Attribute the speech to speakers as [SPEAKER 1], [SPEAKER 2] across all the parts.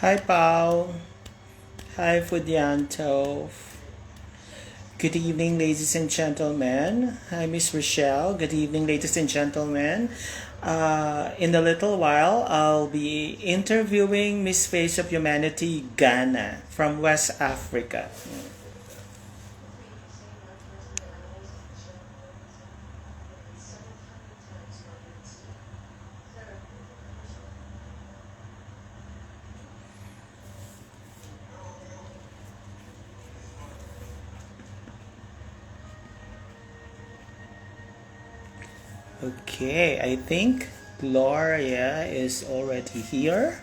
[SPEAKER 1] Hi, Pao. Hi, Fudianto. Good evening, ladies and gentlemen. Hi, Miss Rochelle. Good evening, ladies and gentlemen. In a little while, I'll be interviewing Miss Face of Humanity Ghana from West Africa. Okay, I think Gloria is already here.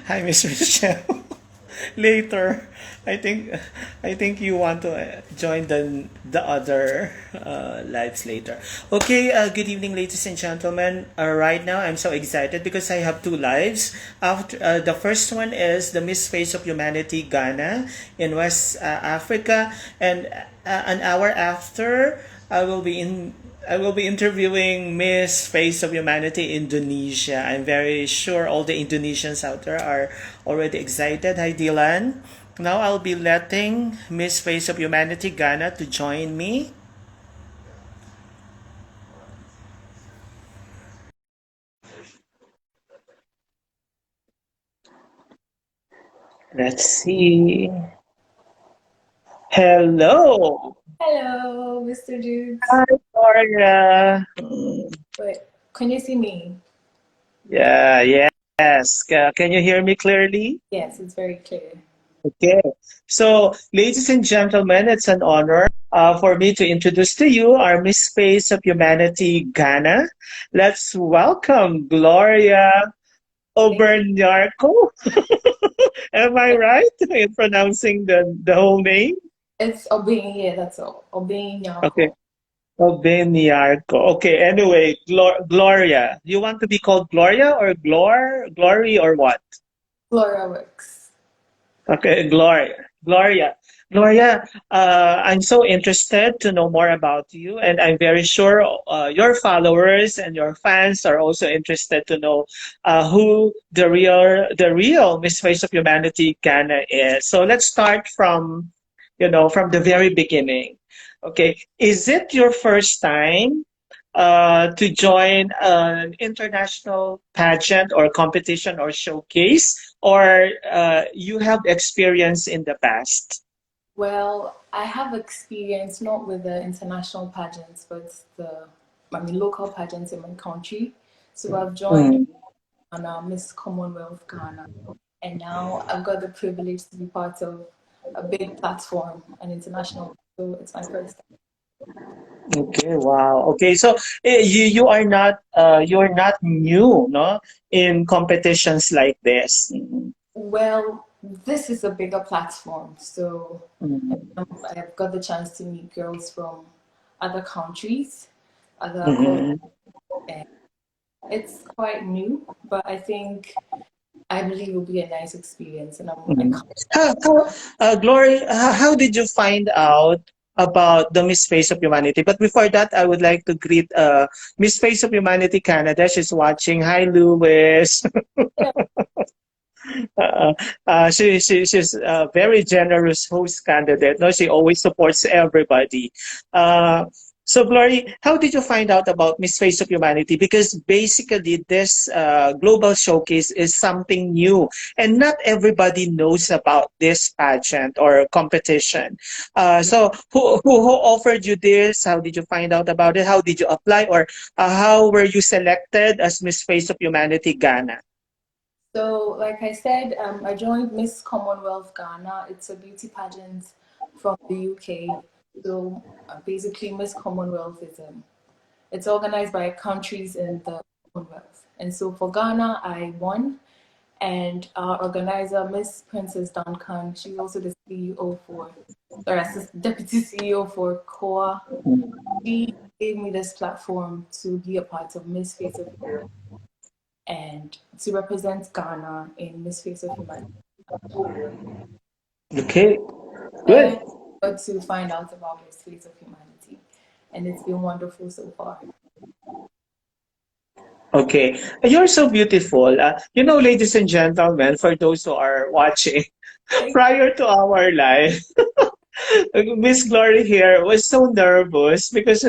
[SPEAKER 1] Hi, Miss Rochelle. Later, I think I think you want to join the other lives later. Okay. Good evening, ladies and gentlemen. Right now, I'm so excited because I have two lives. After the first one is the Miss Face of Humanity Ghana in West Africa, and an hour after, I will be in I will be interviewing Miss Face of Humanity Indonesia. I'm very sure all the Indonesians out there are already excited. Hi, Dylan. Now I'll be letting Miss Face of Humanity Ghana to join me. Let's see. Hello.
[SPEAKER 2] Hello, Mr. Dukes.
[SPEAKER 1] Hi, Gloria.
[SPEAKER 2] Wait, can you see me?
[SPEAKER 1] Yeah, yes. Can you hear me clearly?
[SPEAKER 2] Yes, it's very clear.
[SPEAKER 1] Okay. So, ladies and gentlemen, it's an honor for me to introduce to you our Miss Face of Humanity Ghana. Let's welcome Gloria
[SPEAKER 2] Thank you.
[SPEAKER 1] Obengnyarko. Am I right in pronouncing the whole name?
[SPEAKER 2] It's Obing, yeah, that's all. Obing
[SPEAKER 1] Okay.
[SPEAKER 2] Nyako.
[SPEAKER 1] Obengnyarko. Okay. Anyway, Gloria. You want to be called Gloria or Glory or what?
[SPEAKER 2] Gloria Works.
[SPEAKER 1] Okay, Gloria, I'm so interested to know more about you, and I'm very sure your followers and your fans are also interested to know who the real Miss Face of Humanity Ghana is. So let's start from the very beginning. Okay, is it your first time to join an international pageant or competition or showcase, or you have experience in the past?
[SPEAKER 2] Well, I have experience not with the international pageants, but local pageants in my country. So I've joined
[SPEAKER 1] Mm.
[SPEAKER 2] Ghana, Miss Commonwealth Ghana, and now I've got the privilege to be part of a big platform, an international. So it's my first time.
[SPEAKER 1] Okay, wow. Okay, so you're not new, no, in competitions like this. Mm.
[SPEAKER 2] Well, this is a bigger platform, so
[SPEAKER 1] Mm.
[SPEAKER 2] I've got the chance to meet girls from other countries, other cultures,
[SPEAKER 1] Mhm.
[SPEAKER 2] and it's quite new, but I believe it'll be a nice experience, and I'm
[SPEAKER 1] Mhm. Glory, how did you find out about the Miss Face of Humanity? But before that, I would like to greet Miss Face of Humanity Canada. She's watching. Hi, Louis.
[SPEAKER 2] yeah.
[SPEAKER 1] uh, she's a very generous host candidate. No, she always supports everybody. Uh, so, Glory, how did you find out about Miss Face of Humanity? Because basically, this global showcase is something new, and not everybody knows about this pageant or competition. So, who offered you this? How did you find out about it? How did you apply, or how were you selected as Miss Face of Humanity Ghana?
[SPEAKER 2] So, like I said, I joined Miss Commonwealth Ghana. It's a beauty pageant from the UK. So, basically, Miss Commonwealth is it's organized by countries in the Commonwealth. And so for Ghana, I won. And our organizer, Miss Princess Duncan, she's also the CEO Deputy CEO for COA. She gave me this platform to be a part of Miss Face of Humanity and to represent Ghana in Miss Face of Humanity.
[SPEAKER 1] Okay,
[SPEAKER 2] And
[SPEAKER 1] good.
[SPEAKER 2] got to find out about Miss Face of Humanity. And it's been wonderful so far.
[SPEAKER 1] Okay, you're so beautiful. Ladies and gentlemen, for those who are watching,
[SPEAKER 2] Thank
[SPEAKER 1] prior to our live, Miss Glory here was so nervous because,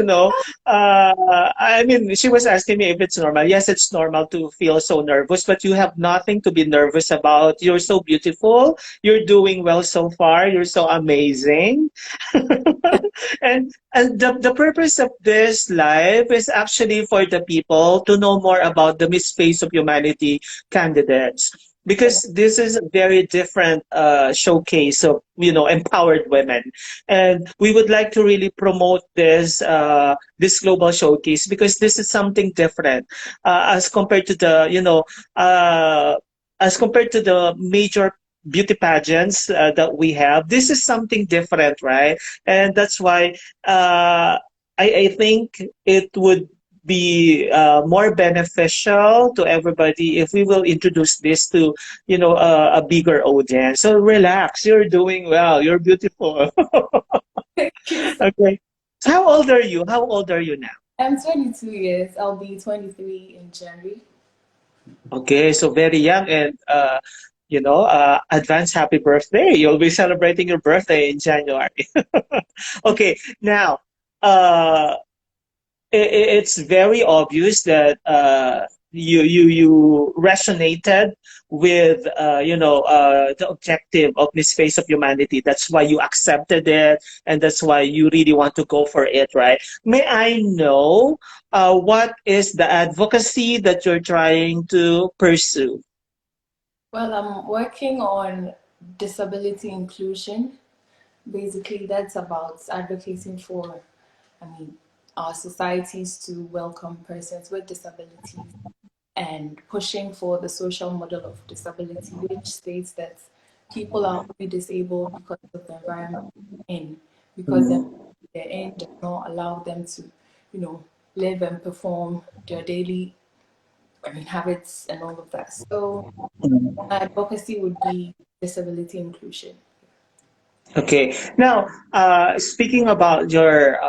[SPEAKER 1] I mean, she was asking me if it's normal. Yes, it's normal to feel so nervous, but you have nothing to be nervous about. You're so beautiful. You're doing well so far. You're so amazing. And the purpose of this live is actually for the people to know more about the Miss Face of Humanity candidates.
[SPEAKER 2] you.
[SPEAKER 1] Because this is a very different showcase of empowered women, and we would like to really promote this global showcase because this is something different as compared to uh, the major beauty pageants that we have. This is something different, right? And that's why I think it would be more beneficial to everybody if we will introduce this to a bigger audience. So relax, you're doing well, you're beautiful.
[SPEAKER 2] Thank you.
[SPEAKER 1] Okay, so how old are you? How old are you now?
[SPEAKER 2] I'm 22 years. I'll be 23 in January.
[SPEAKER 1] Okay, so very young, and advance happy birthday. You'll be celebrating your birthday in January. Okay, now uh it's very obvious that you resonated with the objective of Miss Face of Humanity. That's why you accepted it, and that's why you really want to go for it, right? May I know what is the advocacy that you're trying to pursue?
[SPEAKER 2] Well, I'm working on disability inclusion. Basically, that's about advocating for, I mean, our societies to welcome persons with disabilities and pushing for the social model of disability, which states that people are only disabled because of the environment they're in, because the they're in does not allow them to, you know, live and perform their daily, I mean, habits and all of that. So advocacy would be disability inclusion.
[SPEAKER 1] Okay. Now, speaking about your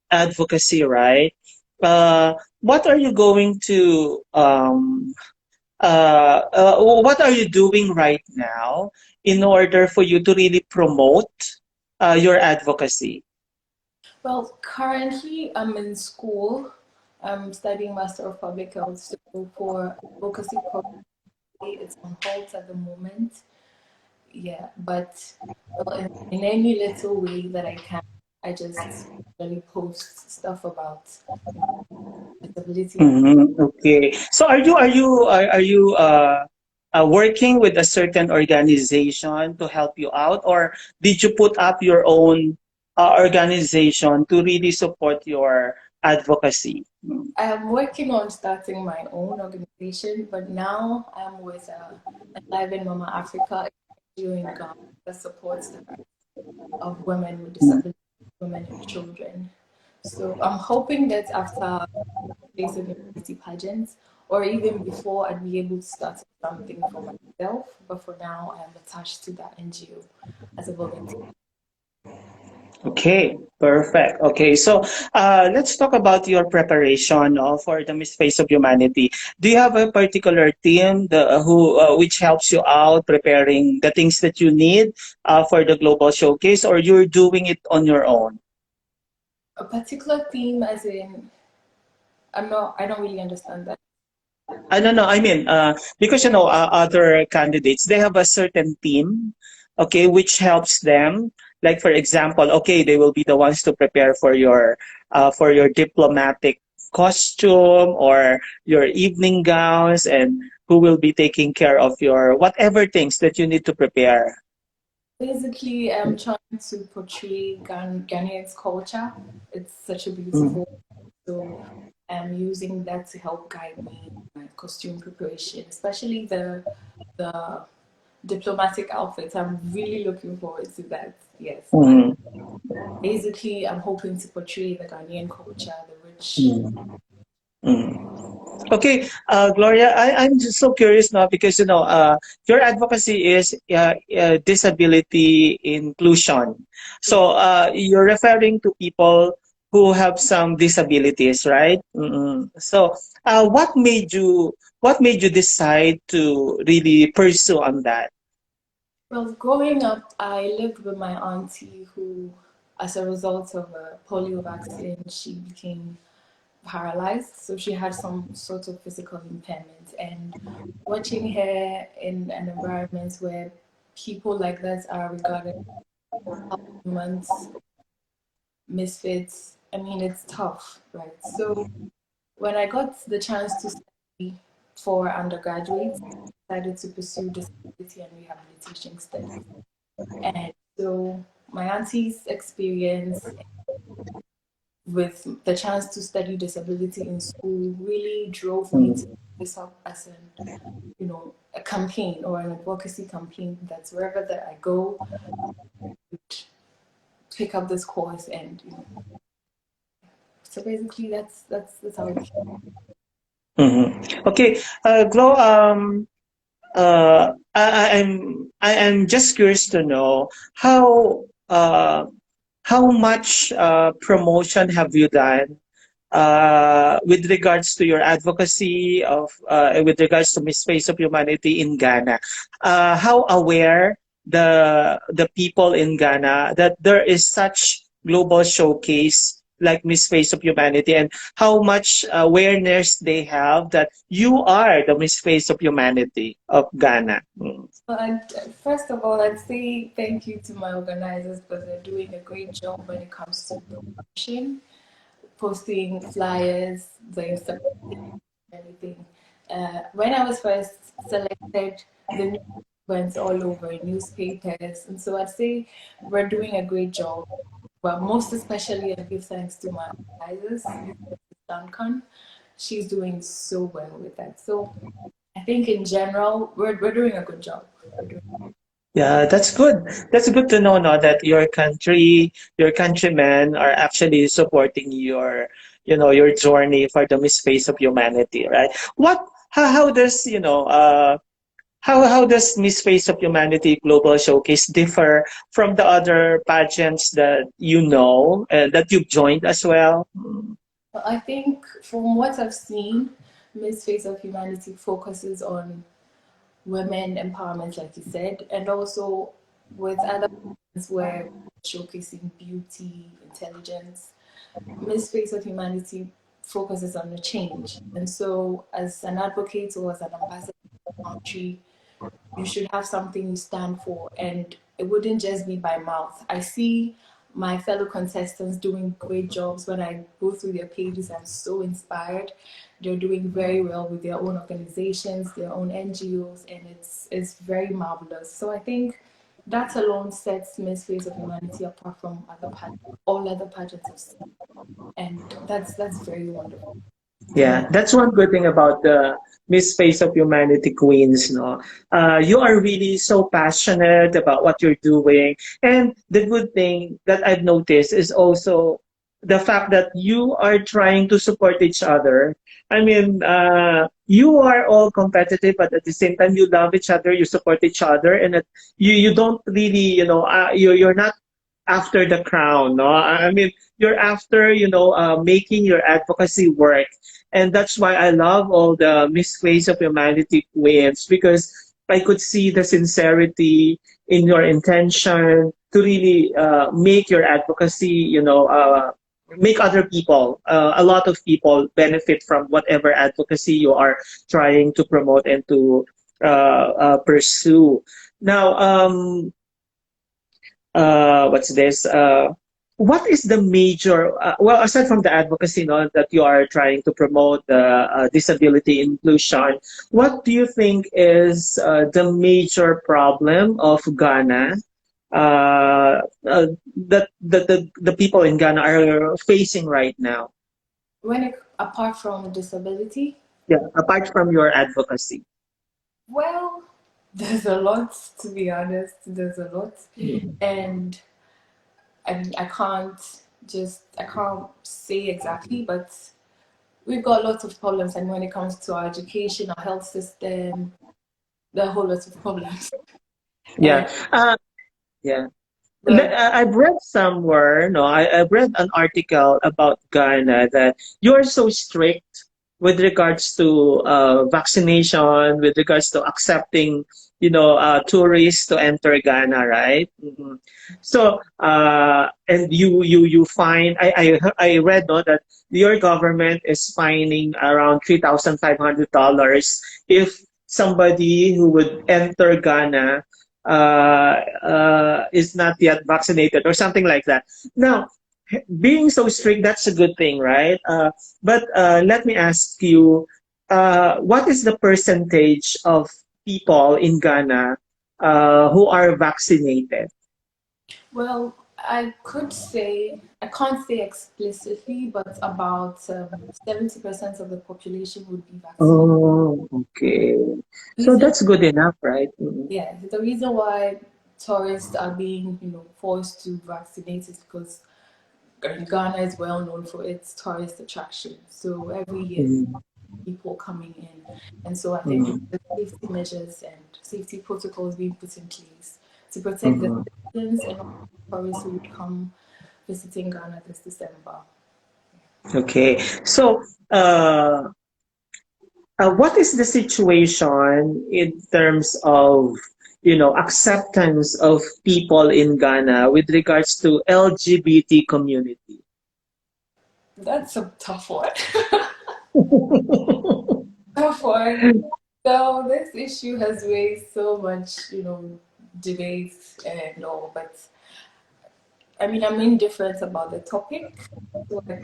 [SPEAKER 1] advocacy, right? What are you going to what are you doing right now in order for you to really promote your advocacy?
[SPEAKER 2] Well, currently I'm in school. I'm studying Master of Public Health. So for advocacy program, it's on hold at the moment. Yeah, but well, in any little way that I can, I just really post stuff about disability and
[SPEAKER 1] Okay. So are you working with a certain organization to help you out, or did you put up your own organization to really support your advocacy?
[SPEAKER 2] I am working on starting my own organization, but now I'm with Enliven Mama Africa, NGO in Ghana that supports the rights of women with disabilities, women and children. So I'm hoping that after Face of Humanity pageants, or even before, I'd be able to start something for myself. But for now, I am attached to that NGO as a volunteer.
[SPEAKER 1] Okay, perfect. Okay, so let's talk about your preparation for the Miss Face of Humanity. Do you have a particular team who which helps you out preparing the things that you need for the global showcase, or you're doing it on your own?
[SPEAKER 2] A particular theme, as in, I don't really understand that.
[SPEAKER 1] I don't know. I mean, because other candidates they have a certain team, okay, which helps them. Like for example, okay, they will be the ones to prepare for your diplomatic costume or your evening gowns, and who will be taking care of your whatever things that you need to prepare.
[SPEAKER 2] Basically, I'm trying to portray Ghanaian's culture. It's such a beautiful. So I'm using that to help guide me in my costume preparation, especially the diplomatic outfit. I'm really looking forward to that. Yes, but
[SPEAKER 1] Mhm.
[SPEAKER 2] basically, I'm hoping to portray the Ghanaian culture, the rich.
[SPEAKER 1] Mhm. Mhm. Okay, Gloria, I'm just so curious now because your advocacy is disability inclusion. So you're referring to people who have some disabilities, right? Mm-mm. So, what made you decide to really pursue on that?
[SPEAKER 2] Well, growing up, I lived with my auntie who, as a result of a polio vaccine, she became paralyzed. So she had some sort of physical impairment. And watching her in an environment where people like that are regarded as humans, misfits, I mean, it's tough, right? So when I got the chance to study for undergraduates, I decided to pursue disability and rehabilitation studies. And so my auntie's experience with the chance to study disability in school really drove me to this up as an, a campaign or an advocacy campaign that's wherever that I go, pick up this course and so basically that's how it became.
[SPEAKER 1] Okay, Glo, I'm just curious to know how much promotion have you done with regards to your advocacy of with regards to Miss Face of Humanity in Ghana. How aware the people in Ghana that there is such global showcase like Miss Face of Humanity, and how much awareness they have that you are the Miss Face of Humanity of Ghana. Mm.
[SPEAKER 2] And first of all, I'd say thank you to my organizers because they're doing a great job when it comes to promotion, posting flyers, the Instagram, everything. When I was first selected, the news went all over in newspapers, and so I'd say we're doing a great job. Well, most especially, I give thanks to my advisors, Duncan. She's doing so well with that. So I think in general, we're doing a good job. We're doing.
[SPEAKER 1] Yeah, that's good. That's good to know, no, that your country, your countrymen are actually supporting your journey for the Miss Face of Humanity, right? How does, how does Miss Face of Humanity Global Showcase differ from the other pageants that you know, that you've joined as well?
[SPEAKER 2] I think from what I've seen, Miss Face of Humanity focuses on women empowerment, like you said, and also with other ones where showcasing beauty, intelligence. Miss Face of Humanity focuses on the change. And so, as an advocate or as an ambassador of the country, you should have something you stand for, and it wouldn't just be by mouth. I see my fellow contestants doing great jobs. When I go through their pages, I'm so inspired. They're doing very well with their own organizations, their own NGOs, and it's very marvelous. So I think that alone sets Miss Face of Humanity apart from all other pageants I've seen, and that's very wonderful.
[SPEAKER 1] Yeah, that's one good thing about the Miss Face of Humanity Queens, no? You are really so passionate about what you're doing. And the good thing that I've noticed is also the fact that you are trying to support each other. I mean, you are all competitive, but at the same time, you love each other, you support each other, and that you don't really, you're not after the crown, no? I mean, you're after, making your advocacy work. And that's why I love all the Miss Face of Humanity queens, because I could see the sincerity in your intention to really make your advocacy, make other people, a lot of people benefit from whatever advocacy you are trying to promote and to pursue. Now, what's this? What is the major, well, aside from the advocacy, no, that you are trying to promote the disability inclusion, what do you think is the major problem of Ghana that the people in Ghana are facing right now?
[SPEAKER 2] Apart from disability,
[SPEAKER 1] Yeah, apart from your advocacy.
[SPEAKER 2] well, there's a lot, to be honest. There's a lot.
[SPEAKER 1] Mm.
[SPEAKER 2] And I can't say exactly, but we've got lots of problems. And when it comes to our education, our health system, there are a whole lot of problems. And
[SPEAKER 1] Yeah. Yeah.
[SPEAKER 2] Well,
[SPEAKER 1] I've read somewhere, no, I've read an article about Ghana that you're so strict with regards to vaccination, with regards to accepting, tourists to enter Ghana, right? So, and you find, I read, no, that your government is fining around $3,500 if somebody who would enter Ghana is not yet vaccinated or something like that. Now, being so strict, that's a good thing, right? But let me ask you, what is the percentage of people in Ghana who are vaccinated?
[SPEAKER 2] well, I could say, I can't say explicitly, but about 70% of the population would be vaccinated.
[SPEAKER 1] Oh, okay. So
[SPEAKER 2] Reason,
[SPEAKER 1] that's good enough, right? Mm.
[SPEAKER 2] yeah, the reason why tourists are being, forced to vaccinate is because Ghana is well known for its tourist attraction. So every year,
[SPEAKER 1] Mm.
[SPEAKER 2] people coming in, and so I think
[SPEAKER 1] Mm.
[SPEAKER 2] the safety measures and safety protocols being put in place to protect the
[SPEAKER 1] Mm.
[SPEAKER 2] citizens and tourists who would come visiting Ghana this December.
[SPEAKER 1] Okay. So, what is the situation in terms of acceptance of people in Ghana with regards to LGBT community?
[SPEAKER 2] That's a tough one. Tough one. So this issue has raised so much, debate and all, but I mean, I'm indifferent about the topic, so I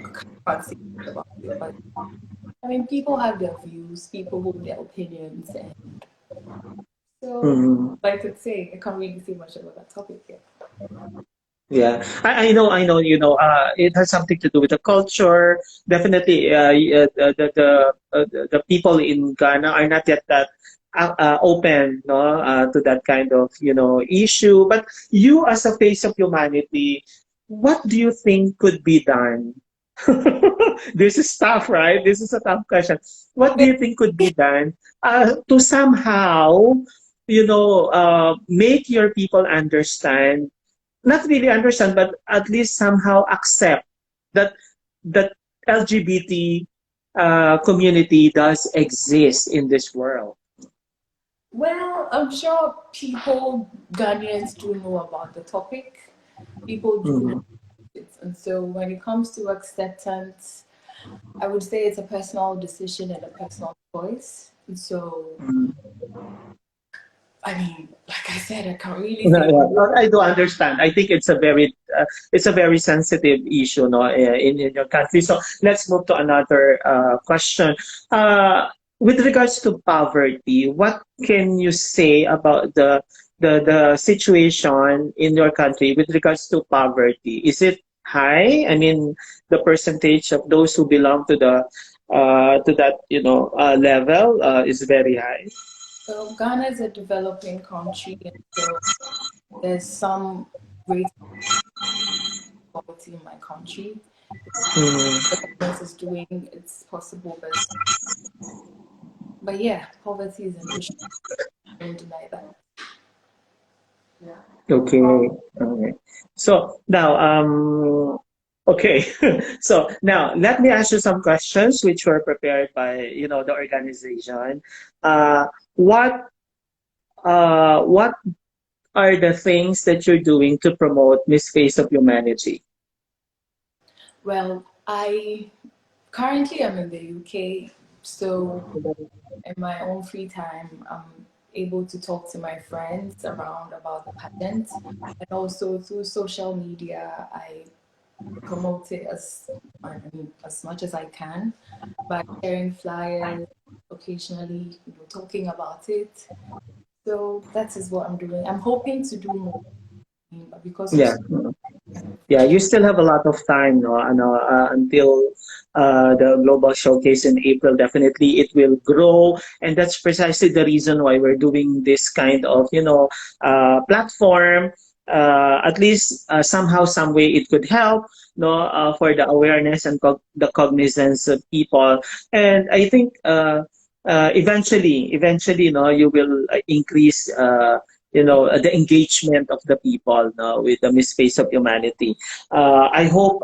[SPEAKER 2] can't say much about it. But I mean, people have their views, people hold their opinions, and so
[SPEAKER 1] Mhm.
[SPEAKER 2] I could say I can't really say much about that topic yet.
[SPEAKER 1] Yeah, I know, it has something to do with the culture. Definitely, the people in Ghana are not yet that open, no, to that kind of, issue. But you, as a face of humanity, what do you think could be done? This is tough, right? This is a tough question. What do you think could be done to somehow, make your people understand, not really understand, but at least somehow accept that that LGBT community does exist in this world.
[SPEAKER 2] Well, I'm sure people, Ghanaians, do know about the topic. People do know
[SPEAKER 1] Mhm.
[SPEAKER 2] it. And so when it comes to acceptance, I would say it's a personal decision and a personal choice. And so, I mean, like I said, I can't really
[SPEAKER 1] Yeah,
[SPEAKER 2] say.
[SPEAKER 1] yeah. I do understand. I think it's a very sensitive issue, no, in your country. So let's move to another question. With regards to poverty, what can you say about the situation in your country with regards to poverty? Is it high? I mean, the percentage of those who belong to that level is very high.
[SPEAKER 2] So Ghana is a developing country, and so there's some great poverty in my country.
[SPEAKER 1] Mm.
[SPEAKER 2] The government is doing its possible best. But yeah, poverty is an issue. I don't deny that.
[SPEAKER 1] Okay. Okay. So now, okay. So now let me ask you some questions which were prepared by, the organization. Uh, what, what are the things that you're doing to promote Miss Face of Humanity?
[SPEAKER 2] Well, I currently am in the UK, so in my own free time, I'm able to talk to my friends around about the pageant, and also through social media, I promote it I mean, as much as I can by sharing flyers, occasionally, talking about it. So that is what I'm doing. I'm hoping to do more, but because of
[SPEAKER 1] Yeah. Yeah, you still have a lot of time, no, until the global showcase in April. Definitely, it will grow, and that's precisely the reason why we're doing this kind of, platform. At least somehow, some way, it could help, no, for the awareness and the cognizance of people. And I think eventually, no, you will increase the engagement of the people, no, with the Miss Face of Humanity. I hope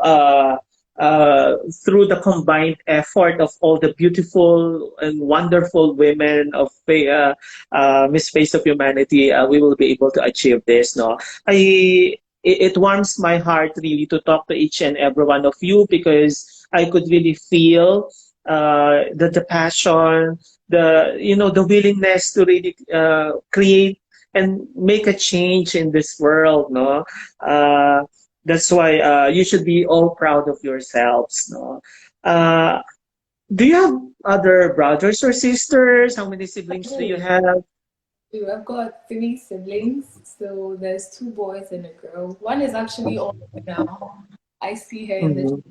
[SPEAKER 1] through the combined effort of all the beautiful and wonderful women of Miss Face of Humanity, we will be able to achieve this. No, it warms my heart really to talk to each and every one of you, because I could really feel the passion, the willingness to really create and make a change in this world. No, that's why you should be all proud of yourselves. No, uh, do you have other brothers or sisters? How many siblings do you
[SPEAKER 2] Okay.
[SPEAKER 1] have?
[SPEAKER 2] I've got three siblings, so there's two boys and a girl. One is actually older now. I see her in the
[SPEAKER 1] Mhm.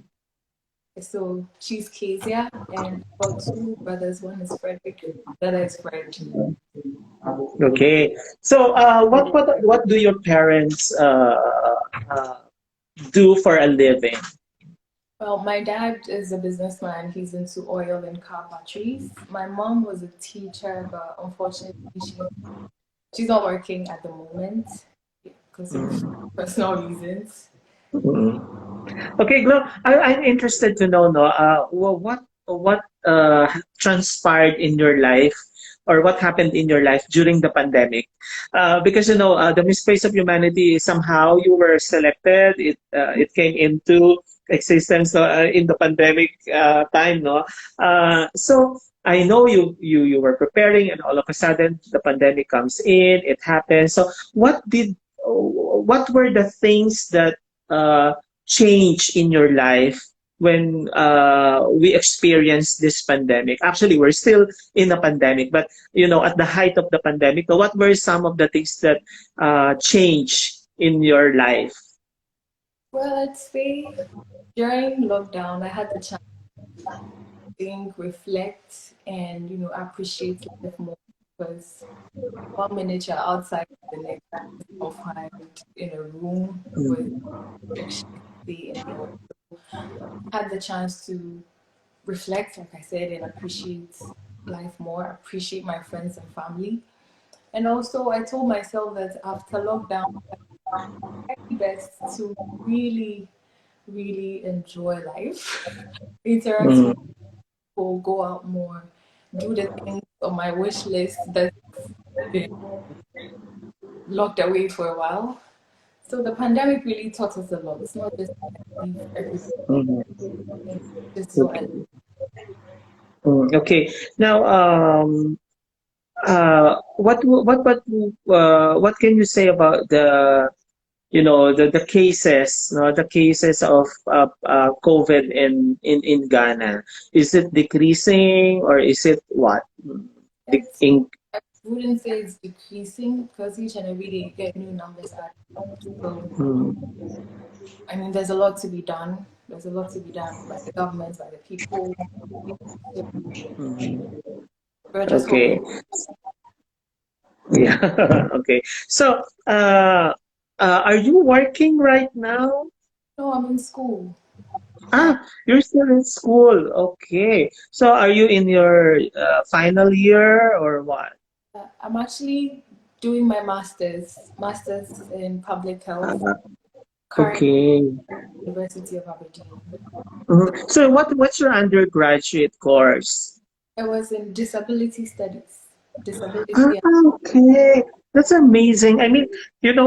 [SPEAKER 2] so she's Kezia, and I've got two brothers. One is Frederick, the other is Fred.
[SPEAKER 1] Okay. So, what do your parents uh, do for a living?
[SPEAKER 2] Well, my dad is a businessman. He's into oil and car batteries. My mom was a teacher, but unfortunately, she's not working at the moment because of personal reasons.
[SPEAKER 1] Mhm. Okay, Glo, I'm interested to know, no, what transpired in your life, or what happened in your life during the pandemic? Because the Miss Face of Humanity, somehow you were selected. It came into existence in the pandemic time, no. So I know you were preparing, and all of a sudden the pandemic comes in. It happens. So what were the things that change in your life when we experienced this pandemic? Actually, we're still in a pandemic, but at the height of the pandemic, what were some of the things that changed in your life?
[SPEAKER 2] Well, I'd say during lockdown, I had the chance to think, reflect, and appreciate life more because 1 minute you're outside, the next confined in a room with restrictions, stay indoors. Had the chance to reflect, like I said, and appreciate life more, appreciate my friends and family. And also, I told myself that after lockdown, it's best to really, really enjoy life, interact with
[SPEAKER 1] Mm.
[SPEAKER 2] people, go out more, do the things on my wish list that's been locked away for a while. So the pandemic really taught us a lot. It's not just negative,
[SPEAKER 1] Mhm.
[SPEAKER 2] everything, just so and
[SPEAKER 1] Okay. Okay. Now, what can you say about the cases, no, the cases of COVID in Ghana? Is it decreasing, or is it what?
[SPEAKER 2] it's
[SPEAKER 1] In,
[SPEAKER 2] I wouldn't say it's decreasing because each and every day you get new numbers added up. So
[SPEAKER 1] mm,
[SPEAKER 2] I mean there's a lot to be done. There's a lot to be done by the government, by the people. So
[SPEAKER 1] mm,
[SPEAKER 2] we're just
[SPEAKER 1] okay.
[SPEAKER 2] hoping.
[SPEAKER 1] Yeah. Okay. So, are you working right now?
[SPEAKER 2] No, I'm in school. Uh,
[SPEAKER 1] You're still in school. Okay. So, are you in your final year or what?
[SPEAKER 2] I'm actually doing my master's in public health,
[SPEAKER 1] Uh,
[SPEAKER 2] current
[SPEAKER 1] okay.
[SPEAKER 2] University of Aberdeen.
[SPEAKER 1] Mhm. So, what's your undergraduate course?
[SPEAKER 2] I was in disability studies,
[SPEAKER 1] Ah,
[SPEAKER 2] disability.
[SPEAKER 1] okay. That's amazing. I mean,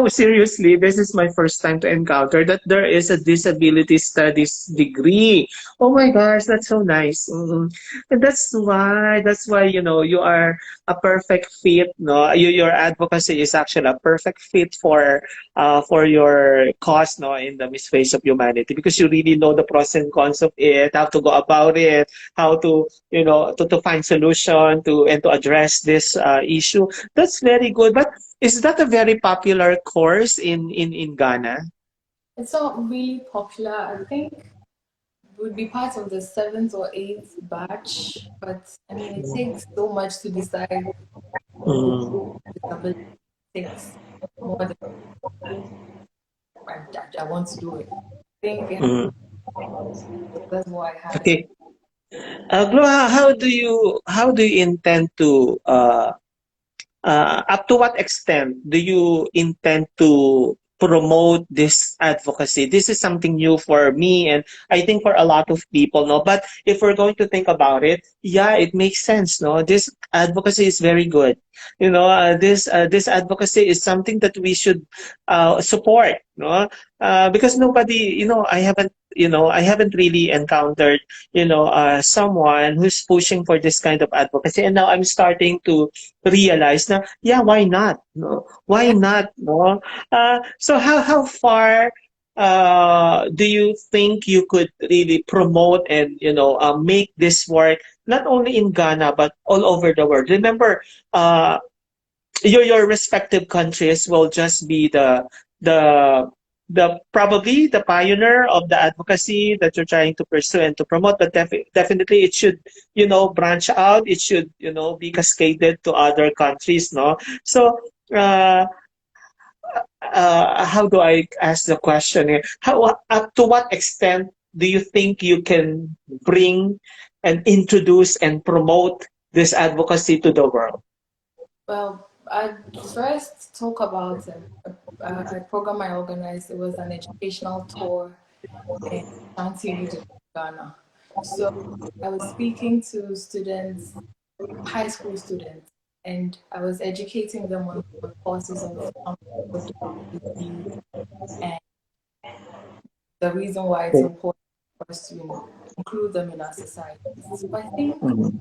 [SPEAKER 1] seriously, this is my first time to encounter that there is a disability studies degree. Oh my gosh, that's so nice. And that's why, you are a perfect fit, no? Your advocacy is actually a perfect fit for your cause, no, in the Miss Face of Humanity, because you really know the pros and cons of it, how to go about it, how to find solution and to address this issue. That's very good. But is that a very popular course in Ghana?
[SPEAKER 2] It's not really popular. I think would be part of the seventh or eighth batch, but I mean, it takes so much to decide who
[SPEAKER 1] Mm,
[SPEAKER 2] disability takes more than I want to do it. I think
[SPEAKER 1] mm.
[SPEAKER 2] that's why I haven't.
[SPEAKER 1] Okay. Glo, how do you intend up to what extent do you intend to promote this advocacy? This is something new for me, and I think for a lot of people, no? But if we're going to think about it, yeah, it makes sense, no? This advocacy is very good. This advocacy is something that we should support, no? Because nobody, I haven't really encountered, someone who's pushing for this kind of advocacy, and now I'm starting to realize na, yeah, why not? No? Why
[SPEAKER 2] Yeah.
[SPEAKER 1] not? No? So how far do you think you could really promote and make this work not only in Ghana but all over the world? Remember, uh, your respective countries will just be the probably the pioneer of the advocacy that you're trying to pursue and to promote, but definitely it should branch out. It should be cascaded to other countries, no? So uh, how do I ask the question here? How up to what extent do you think you can bring and introduce and promote this advocacy to the world?
[SPEAKER 2] Well, I'd first talk about a program I organized. It was an educational tour in Shanti region of Ghana. So I was speaking to students, high school students, and I was educating them on the causes of disease and the reason why it's important for us to, include them in our society. So I think,
[SPEAKER 1] Mhm.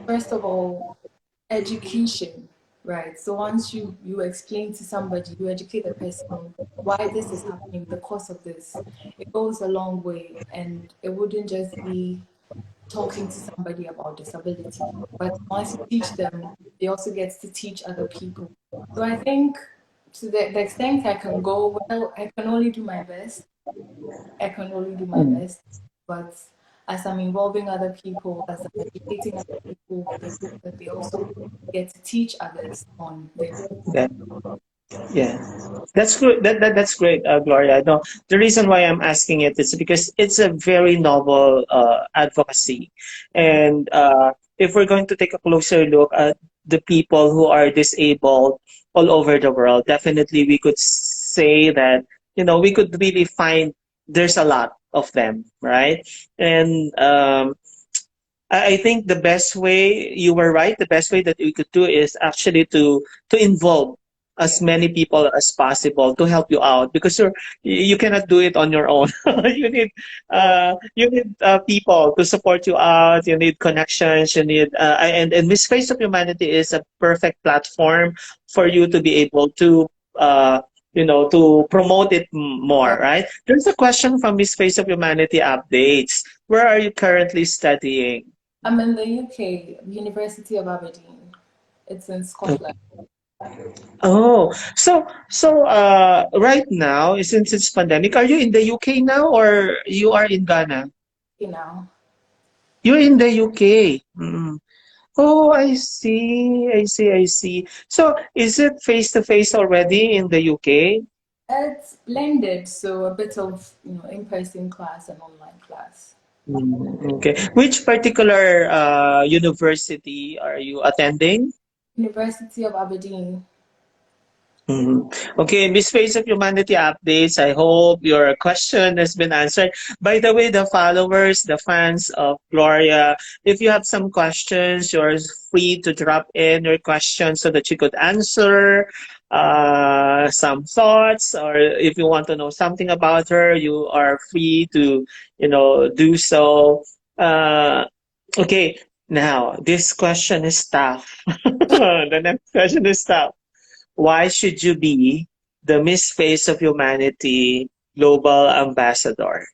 [SPEAKER 2] first of all, education, right? So once you explain to somebody, you educate the person on why this is happening, the cause of this, it goes a long way, and it wouldn't just be talking to somebody about disability, but once you teach them, they also get to teach other people. So I think to the extent I can go, well, I can only do my best. I can only do my best. But as I'm involving other people, as I'm educating other people, I hope that they also get to teach others on this.
[SPEAKER 1] Yeah. Yeah, that's good. That's great, Gloria. No, the reason why I'm asking it is because it's a very novel advocacy, and if we're going to take a closer look at the people who are disabled all over the world, definitely we could say that we could really find there's a lot of them, right? And I think the best way, you were right, the best way that we could do is actually to involve as
[SPEAKER 2] Yeah.
[SPEAKER 1] many people as possible to help you out, because you cannot do it on your own.
[SPEAKER 2] Oh,
[SPEAKER 1] You need people to support you out. You need connections. You need and Miss Face of Humanity is a perfect platform for you to be able to to promote it more,
[SPEAKER 2] well,
[SPEAKER 1] right? There's a question from Miss Face of Humanity updates. Where are you currently studying?
[SPEAKER 2] I'm in the UK, University of Aberdeen. It's in Scotland
[SPEAKER 1] Oh, so right now, since it's pandemic, are you in the UK now or you are in Ghana?
[SPEAKER 2] now.
[SPEAKER 1] You're in the UK. Mm. Oh, I see. I see. I see. So is it face to face already in the UK?
[SPEAKER 2] It's blended, so a bit of in-person class and online class.
[SPEAKER 1] Mm, okay. Which particular university are you attending?
[SPEAKER 2] University of Aberdeen.
[SPEAKER 1] Mhm. Okay, Miss Face of Humanity updates. I hope your question has been answered. By the way, the followers, the fans of Gloria, if you have some questions, you're free to drop in your questions so that you could answer some thoughts, or if you want to know something about her, you are free to, do so. Okay, now this question is tough. The next question is tough. Why should you be the Miss Face of Humanity Global Ambassador?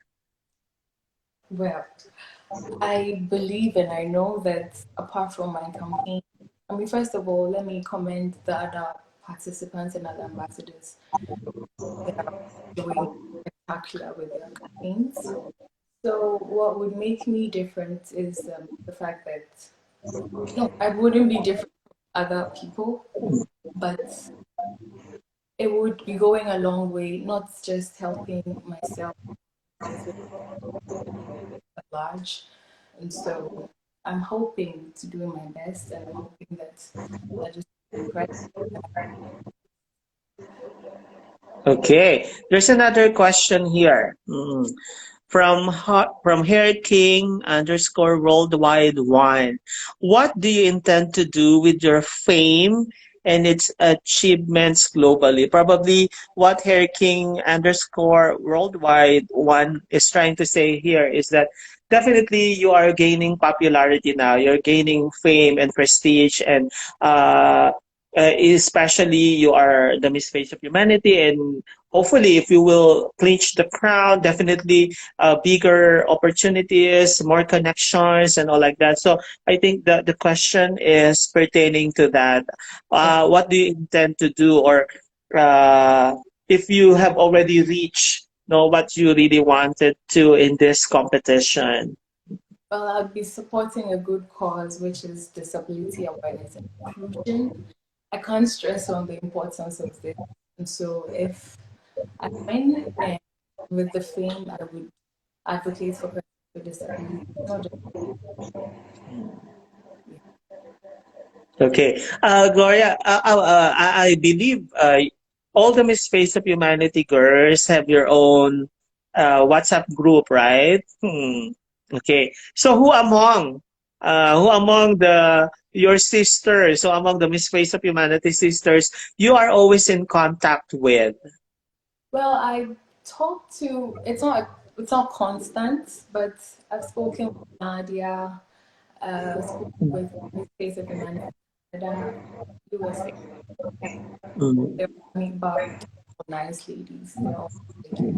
[SPEAKER 2] Well, I believe and I know that apart from my campaign, I mean, first of all, let me commend the other participants and other ambassadors. They are doing spectacular with their campaigns. So, what would make me different is the fact that, no, I wouldn't be different from other people, but it would be going a long way, not just helping myself, but at large. And so I'm hoping to do my best, and I'm hoping that I just Right?
[SPEAKER 1] Okay, there's another question here. From Hair King underscore worldwide one. What do you intend to do with your fame and its achievements globally? Probably what Hair King underscore worldwide one is trying to say here is that definitely you are gaining popularity now. You're gaining fame and prestige, and especially you are the Miss Face of Humanity, and hopefully if you will clinch the crown, definitely bigger opportunities, more connections, and all like that. So I think that the question is pertaining to that.
[SPEAKER 2] Yeah.
[SPEAKER 1] What do you intend to do, or if you have already reached know what you really wanted to in this competition?
[SPEAKER 2] Well, I'll be supporting a good cause, which is disability awareness and inclusion. I can't stress on the importance of this. And so if I win and with the fame, I would advocate for persons with disabilities, not just me.
[SPEAKER 1] Okay. Gloria, I believe all the Miss Face of Humanity girls have your own WhatsApp group, right? Okay. So who among the your sisters, so among the Miss Face of Humanity sisters, you are always in contact with?
[SPEAKER 2] Well, I talk to, it's not constant, but I've spoken with Nadia, spoken with Miss Face of Humanity, Canada, USA.
[SPEAKER 1] Mm.
[SPEAKER 2] They're coming back, nice ladies. They're all ladies.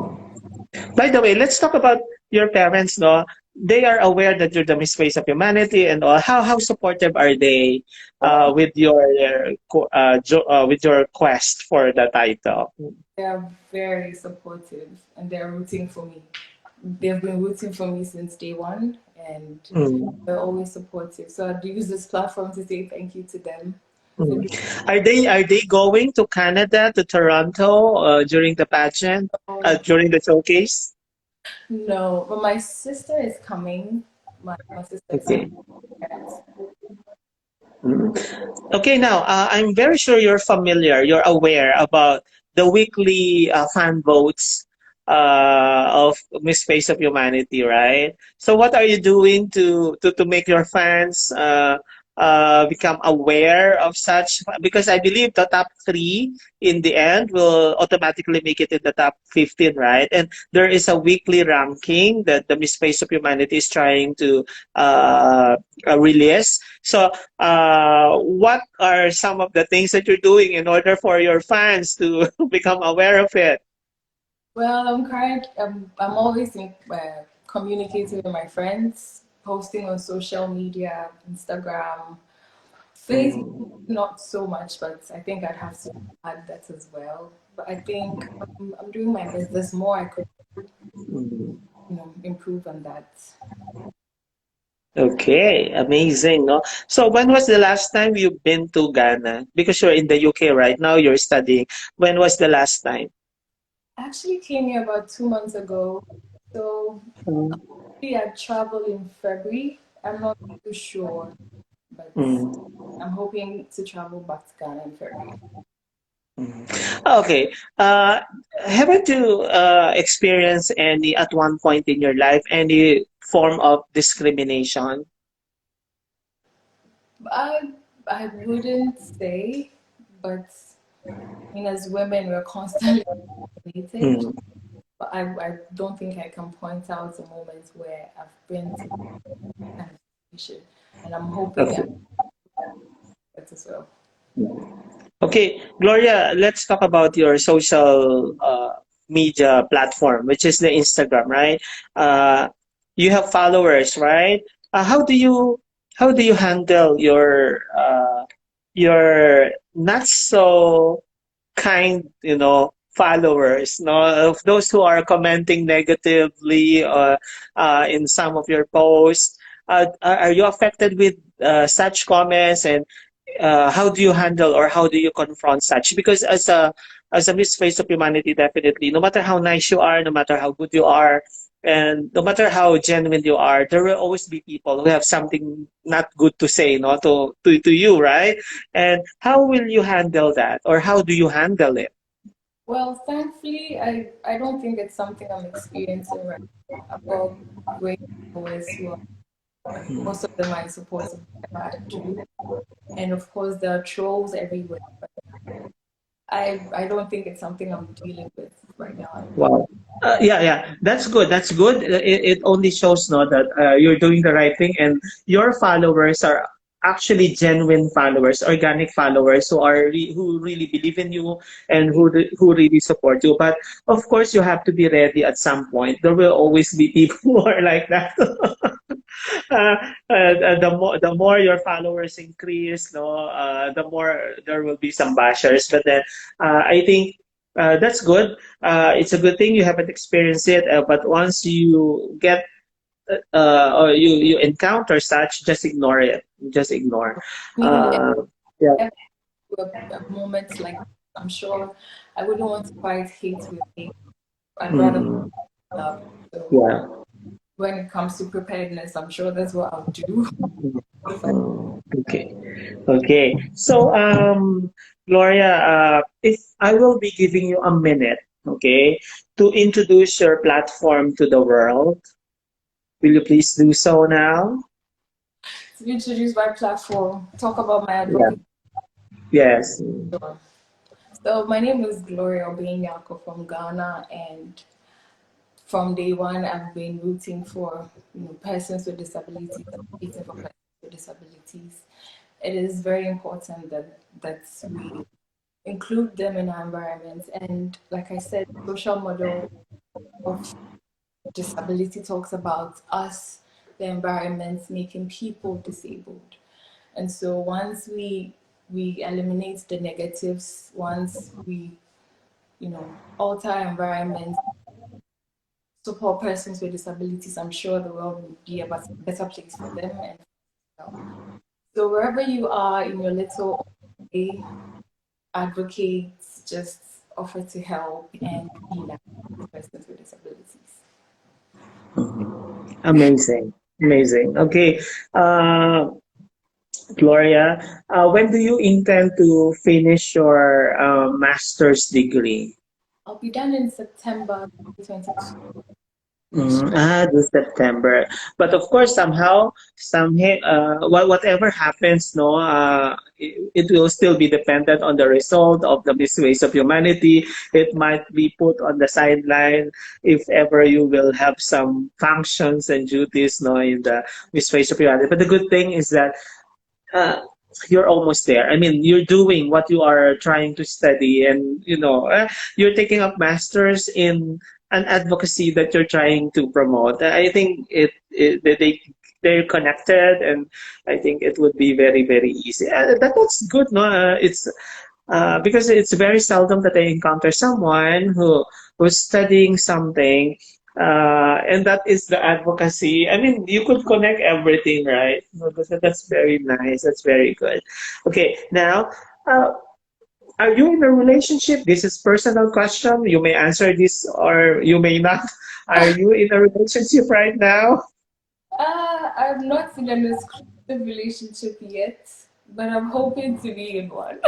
[SPEAKER 1] By the way, let's talk about your parents, no? They are aware that you're the Miss Face of Humanity and all. How supportive are they
[SPEAKER 2] Oh,
[SPEAKER 1] with your quest for the title?
[SPEAKER 2] they're very supportive and they're rooting for me. They've been rooting for me since day one and
[SPEAKER 1] Mm.
[SPEAKER 2] they're always supportive. So I'd use this platform to say thank you to them for
[SPEAKER 1] Mm.
[SPEAKER 2] doing
[SPEAKER 1] Are they going to Canada, to Toronto, during the pageant,
[SPEAKER 2] so.
[SPEAKER 1] during the showcase?
[SPEAKER 2] No, but my sister is coming. My sister is
[SPEAKER 1] Okay.
[SPEAKER 2] parents.
[SPEAKER 1] Mm. Okay, now I'm very sure you're aware about the weekly fan votes of Miss Face of Humanity, right? So, what are you doing to make your fans become aware of such? Because I believe the top three in the end will automatically make it in the top 15, right? And there is a weekly ranking that the Miss Face of Humanity is trying to release. So, what are some of the things that you're doing in order for your fans to become aware of it?
[SPEAKER 2] Well, I'm always communicating with my friends, posting on social media, Instagram, Facebook,
[SPEAKER 1] Mm,
[SPEAKER 2] not so much, but I think I'd have to add that as well. But I think I'm doing my best. There's more I could,
[SPEAKER 1] mm.
[SPEAKER 2] improve on that.
[SPEAKER 1] Okay, amazing, no? So when was the last time you've been to Ghana? Because you're in the UK right now, you're studying. When was the last time?
[SPEAKER 2] I actually came here about 2 months ago. So maybe I travel in February. I'm not too sure, but
[SPEAKER 1] Mm.
[SPEAKER 2] I'm hoping to travel back to Ghana in February.
[SPEAKER 1] Okay. Haven't you experienced any, at one point in your life, any form of discrimination?
[SPEAKER 2] I I wouldn't say, but as women, we're constantly related.
[SPEAKER 1] Mm.
[SPEAKER 2] But I don't think I can point out a moment where I've been to kind of situation, and I'm hoping I
[SPEAKER 1] Okay.
[SPEAKER 2] get as well.
[SPEAKER 1] Okay, Gloria, let's talk about your social media platform, which is the Instagram, right? Uh, you have followers, right? How do you handle your not so kind, followers, no, of those who are commenting negatively in some of your posts? Are you affected with such comments, and how do you handle or how do you confront such? Because as a Miss Face of Humanity, definitely, no matter how nice you are, no matter how good you are, And no matter how genuine you are, there will always be people who have something not good to say, no, to you, right? And how will you handle that, or how do you handle it?
[SPEAKER 2] Well, thankfully, I don't think it's something I'm experiencing right now. I've got great followers who are, most of them are supportive of whatever I do. And of course, there are trolls everywhere. But I don't think it's something I'm dealing with right now at the moment.
[SPEAKER 1] Wow. Yeah, yeah, that's good. That's good. It only shows no that you're doing the right thing, and your followers are actually genuine followers, organic followers who really believe in you and who really support you. But of course, you have to be ready at some point. There will always be people who are like that. The more your followers increase, no, the more there will be some bashers. But then, I think that's good. It's a good thing you haven't experienced it, but once you get or you encounter such, just ignore it. Just ignore.
[SPEAKER 2] I mean,
[SPEAKER 1] Uh, yeah.
[SPEAKER 2] moments like I'm sure I wouldn't want to fight hate with hate. I'd rather
[SPEAKER 1] Mm,
[SPEAKER 2] love. So
[SPEAKER 1] yeah.
[SPEAKER 2] when it comes to preparedness, I'm sure that's what I'll do. If I,
[SPEAKER 1] Okay. Okay. So, Gloria, if I will be giving you a minute, okay, to introduce your platform to the world, will you please do so now?
[SPEAKER 2] to introduce my platform, talk about my
[SPEAKER 1] Yeah.
[SPEAKER 2] advocacy.
[SPEAKER 1] Yes.
[SPEAKER 2] So my name is Gloria Obengnyarko from Ghana, and from day one, I've been rooting for persons with disabilities, advocating for persons with disabilities. It is very important that we include them in our environment. And like I said, social model of disability talks about us, the environment, making people disabled. And so once we eliminate the negatives, once we alter our environment, support persons with disabilities, I'm sure the world will be a better place for them and for us. So wherever you are in your little way, advocate, just offer to help and be nice to persons with disabilities.
[SPEAKER 1] Amazing. Amazing. Okay. Uh, Gloria, when do you intend to finish your master's degree?
[SPEAKER 2] I'll be done in September 2022 next year.
[SPEAKER 1] This September. But of course, somehow, whatever happens, no, it will still be dependent on the result of the Miss Ways of Humanity. It might be put on the sideline if ever you will have some functions and duties, no, in the Miss Ways of Humanity. But the good thing is that uh, you're almost there. I mean, you're doing what you are trying to study, and you're taking up masters in an advocacy that you're trying to promote. I think they're connected, and I think it would be very very easy. That's good, no? It's because it's very seldom that I encounter someone who's studying something, and that is the advocacy. I mean, you could connect everything, right? No, that's very nice. That's very good. Okay, now, uh, are you in a relationship? This is personal question. You may answer this or you may not. Are you in a relationship right now?
[SPEAKER 2] I'm not in an exclusive relationship yet, but I'm hoping to be in one.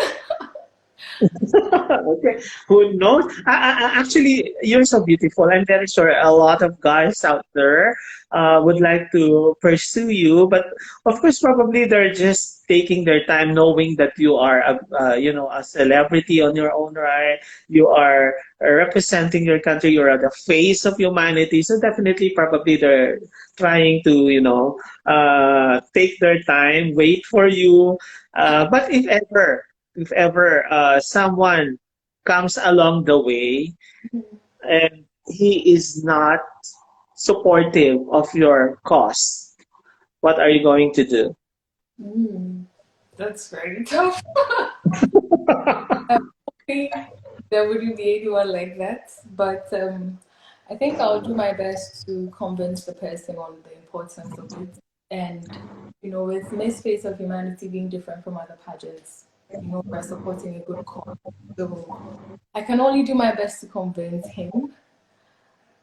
[SPEAKER 1] Okay, who knows? Actually, you're so beautiful. I'm very sure a lot of guys out there would like to pursue you, but of course, probably they're just taking their time, knowing that you are a celebrity on your own right. You are representing your country. You're the face of humanity. So definitely, probably they're trying to take their time, wait for you. But if ever someone comes along the way and he is not supportive of your cause, what are you going to do?
[SPEAKER 2] Mm, that's very tough. I'm hoping there wouldn't be anyone like that, but I think I'll do my best to convince the person on the importance of it. And with Miss Face of Humanity being different from other pageants, we're supporting a good cause. So I can only do my best to convince him.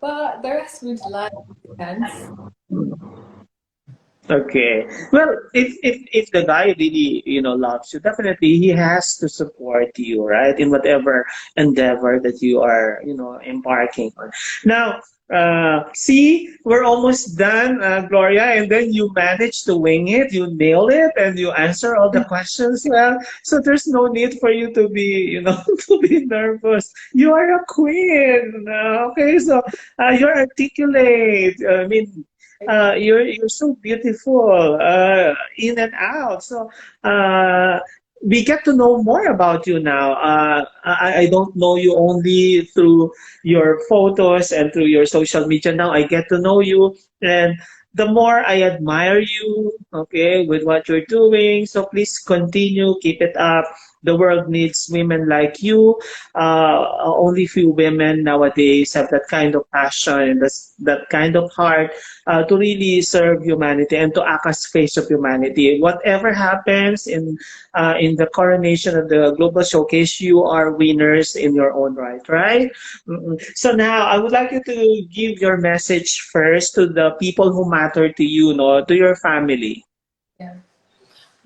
[SPEAKER 2] But the rest would lie dance.
[SPEAKER 1] Okay. Well, if the guy really, loves you, definitely he has to support you, right? In whatever endeavor that you are, embarking on. Now, see, we're almost done, Gloria, and then you managed to wing it, you nail it, and you answer all the questions well. So there's no need for you to be, to be nervous. You are a queen. Okay, so you're articulate. I mean, you're so beautiful in and out. So we get to know more about you now. I don't know you only through your photos and through your social media. Now I get to know you, and the more I admire you, okay, with what you're doing. So please continue, keep it up. The world needs women like you. Only few women nowadays have that kind of passion and that kind of heart to really serve humanity and to act as face of humanity. Whatever happens in the coronation of the Global Showcase, you are winners in your own right, right? Mm-mm. So now I would like you to give your message first to the people who matter to you, no, to your family.
[SPEAKER 2] Yeah.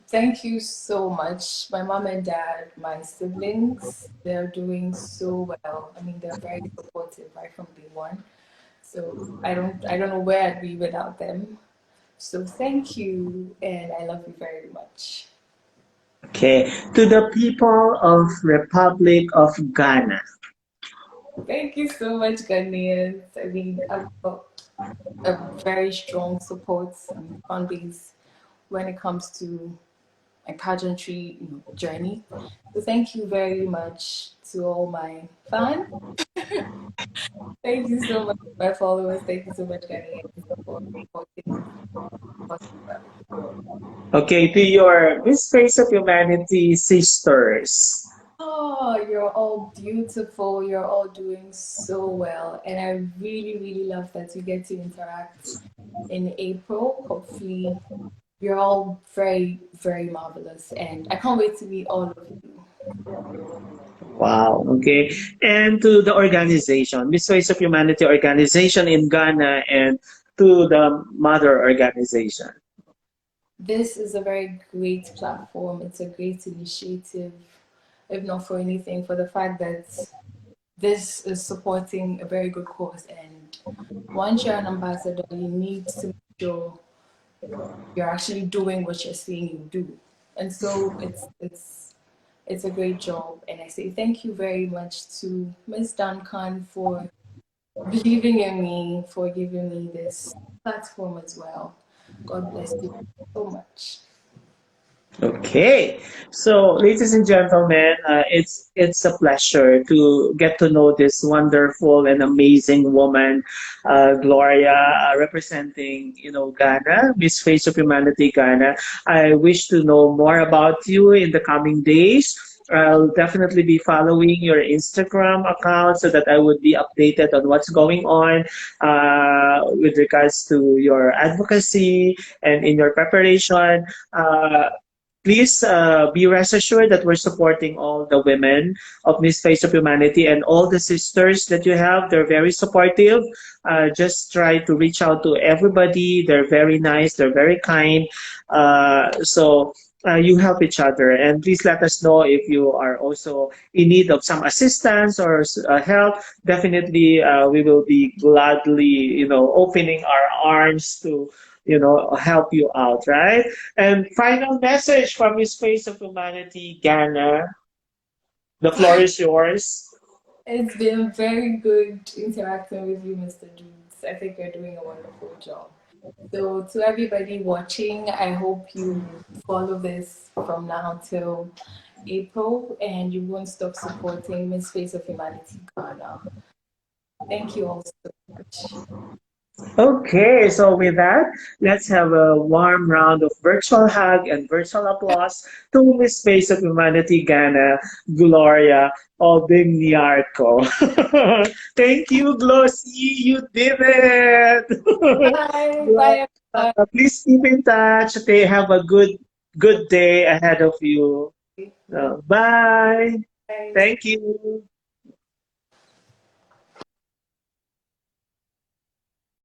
[SPEAKER 2] Thank you so much. My mom and dad, my siblings, they're doing so well. I mean, they're very supportive right from day one. So I don't know where I'd be without them. So thank you, and I love you very much.
[SPEAKER 1] Okay, to the people of Republic of Ghana.
[SPEAKER 2] Thank you so much, Ghanaians. I mean, I've got a very strong support fan base when it comes to my pageantry journey. So thank you very much to all my fans. Thank you so much, my followers. Thank you so much, Ghanaians, for supporting us.
[SPEAKER 1] Okay, to your Miss Face of Humanity sisters.
[SPEAKER 2] Oh, you're all beautiful. You're all doing so well. And I really, really love that we get to interact in April. Hopefully, you're all very, very marvelous. And I can't wait to meet all of you.
[SPEAKER 1] Wow, okay. And to the organization, Miss Face of Humanity organization in Ghana and to the mother organization.
[SPEAKER 2] This is a very great platform. It's a great initiative, if not for anything, for the fact that this is supporting a very good cause. And once you're an ambassador, you need to make sure you're actually doing what you're saying you do. And so it's a great job. And I say thank you very much to Ms. Duncan for believing in me, for giving me this platform as well. God bless you so much.
[SPEAKER 1] Okay, so ladies and gentlemen, it's a pleasure to get to know this wonderful and amazing woman, Gloria, representing Ghana, Miss Face of Humanity Ghana. I wish to know more about you in the coming days. I'll definitely be following your Instagram account so that I would be updated on what's going on with regards to your advocacy and in your preparation. Please be rest assured that we're supporting all the women of Miss Face of Humanity and all the sisters that you have. They're very supportive. Just try to reach out to everybody. They're very nice. They're very kind. So you help each other. And please let us know if you are also in need of some assistance or help. Definitely, we will be gladly, opening our arms to help you out, right? And final message from His Face of Humanity, Ghana. The floor is yours.
[SPEAKER 2] It's been very good interacting with you, Mr. Dudes. I think you're doing a wonderful job. So, to everybody watching, I hope you follow this from now till April and you won't stop supporting Miss Face of Humanity Ghana. Thank you all so much.
[SPEAKER 1] Okay, so with that, let's have a warm round of virtual hug and virtual applause to Miss Face of Humanity Ghana, Gloria Obengnyarko. Thank you, Glossy. You did it.
[SPEAKER 2] Bye. Bye, everyone.
[SPEAKER 1] Please keep in touch. Okay, have a good day ahead of you. Bye.
[SPEAKER 2] Bye.
[SPEAKER 1] Thank you.